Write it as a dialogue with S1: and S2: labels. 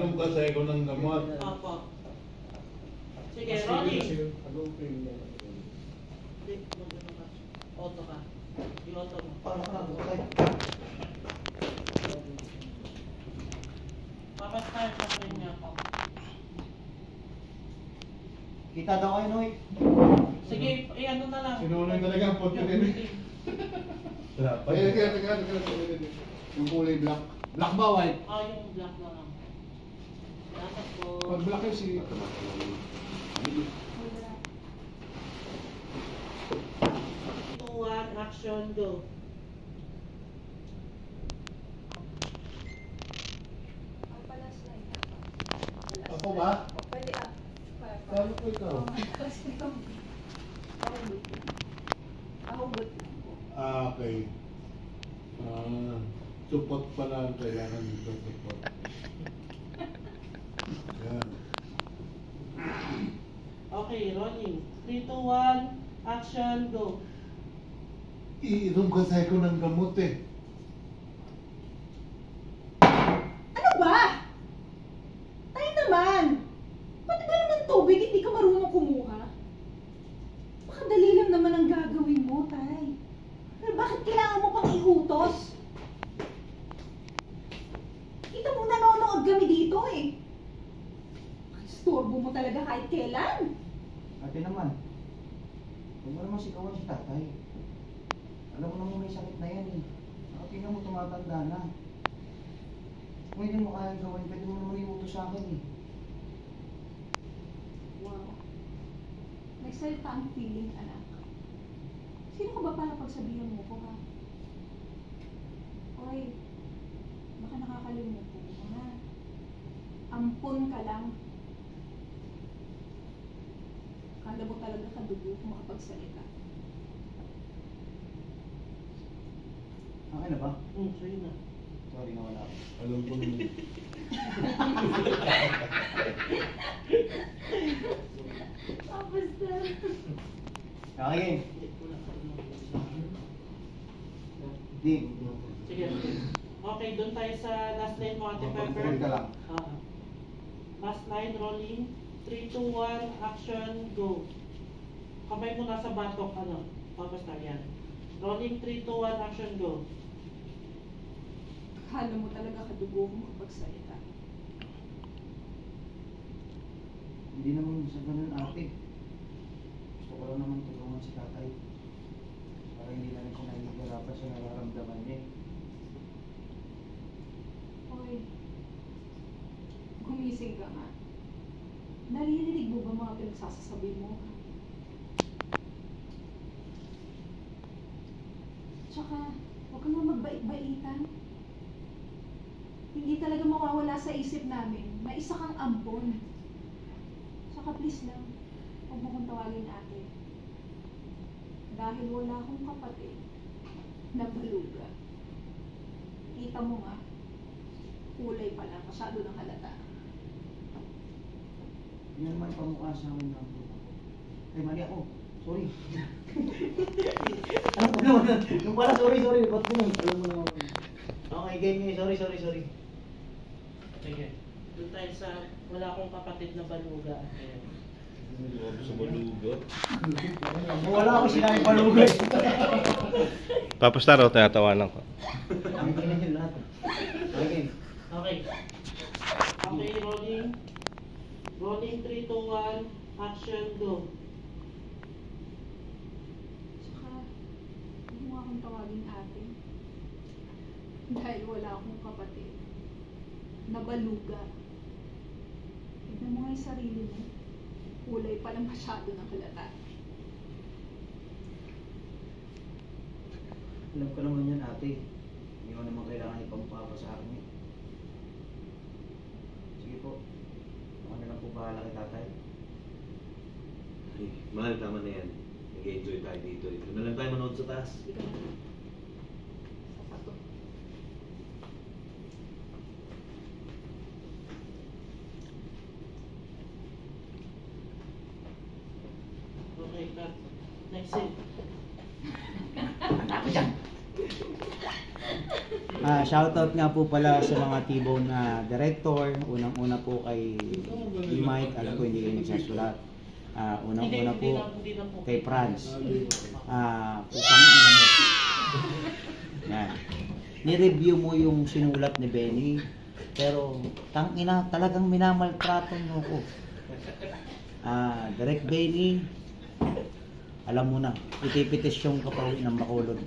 S1: Inom kasi ako ng gamot.
S2: Opo. Sige, rolling. Auto ka. I-auto mo. Papastart sa rin niya ako.
S3: Kita daw kayo, Noy.
S2: Sige, ano na lang.
S1: Sinuloy talaga ang puti rin. Yung kulay black. Black ba, white?
S2: Yung black na lang. Salamat po.
S1: Pag black yung si...
S2: 2, 1, action, go.
S1: Ako ba? Paano po ikaw? Okay. Support pala ang kailangan dito. Support. Yan.
S2: Okay, rolling. 3, 2, 1, action, go.
S1: Iinom kasi ako ng gamot eh.
S4: Ano ba? Tayo naman! Pati ba naman tubig, hindi ka marunong kumuha? Baka dali lang naman ang gagawin mo, Tay. Pero bakit kailangan mo pang iutos? Kita mo nanonood kami dito eh. Istorbo mo talaga kahit kailan.
S3: Ate naman, huwag mo naman sikawan si tatay. Alam mo naman may sakit na yan eh. Saka tingnan mo tumatanda na. Kung hindi mo kaya gawin, pwede mo naman iutos sa akin eh.
S4: Wow. May salita ang feeling, anak. Sino ka ba para pagsabihan mo ko, ha? Oy, baka nakakalimutan mo na. Ampun ka lang. Kala mo talaga kadugo kung makapagsalita.
S3: Okay na ba?
S2: Sa'yo na.
S3: Sorry na wala ako.
S1: Alam ko naman.
S4: Tapos na.
S3: Okay,
S2: Hindi ko na
S3: di.
S2: Sige. Okay, doon tayo sa last line mo, Ate Pepper.
S3: Hold ka lang.
S2: Last line, rolling. 3, 2, 1, action, go. Kamay mo nasa batok, tapos na yan. Rolling, 3, 2, 1, action, go.
S4: Kala mo talaga kadugo kung makapagsalita.
S3: Hindi naman sa ganun ate. Gusto ko lang naman tulungan si tatay. Para hindi na rin siya nahihirapan sa nararamdaman niya eh.
S4: Oy, gumising ka nga. Naririnig mo ba mga pinagsasasabi mo? Tsaka, huwag kang magbait-baitan. Hindi talaga mawawala sa isip namin na isa kang ampon. Tsaka please lang, huwag mo kong tawagin ate. Dahil wala akong kapatid na baluga. Kita mo nga, kulay pa lang, masyado ng halata.
S3: Hindi naman pamukha sa amin ng grupo ko. Ay, mali ako. Sorry. Ano po naman? Yung pala, sorry. Ba't mo naman? Alam mo naman. Okay, game. Sorry.
S2: Sige. Doon tayo sa wala akong kapatid na baluga.
S1: Sa baluga.
S3: Wala ako sinabi baluga.
S5: Tapos taro, tinatawanan ko.
S3: Ang tingnan yun lahat. Okay.
S2: Okay. Okay, rolling. Rolling, 3, 2, 1, action, go.
S4: Tsaka, huwag mo akong tawagin ate. Dahil wala akong kapatid na baluga. Tignan mo nga yung sarili mo. Kulay pa lang masyado ng halata.
S3: Alam ko naman yan ate. Hindi mo naman kailangan ipamukha pa sa akin eh. Sige po. Ako na lang po bahala kay tatay.
S6: Ay, mahal, tama na yan. Nag-enjoy tayo dito. Ito na lang tayo manood sa taas.
S4: Ikaw na. Sasagot.
S2: Okay, cut. Next scene.
S3: Ako dyan! Shoutout nga po pala sa mga T-Bone na director. Unang-una po kay Mike, alam ko hindi kayo nagsasulat. Unang-una po
S2: Hindi na po.
S3: kay Franz. Putang ina mo. Yan. Ni-review mo yung sinulat ni Benny. Pero tangina, talagang minamaltrato mo ko. Direct Benny, alam mo na, itipitis yung kapawi ng Bacolod.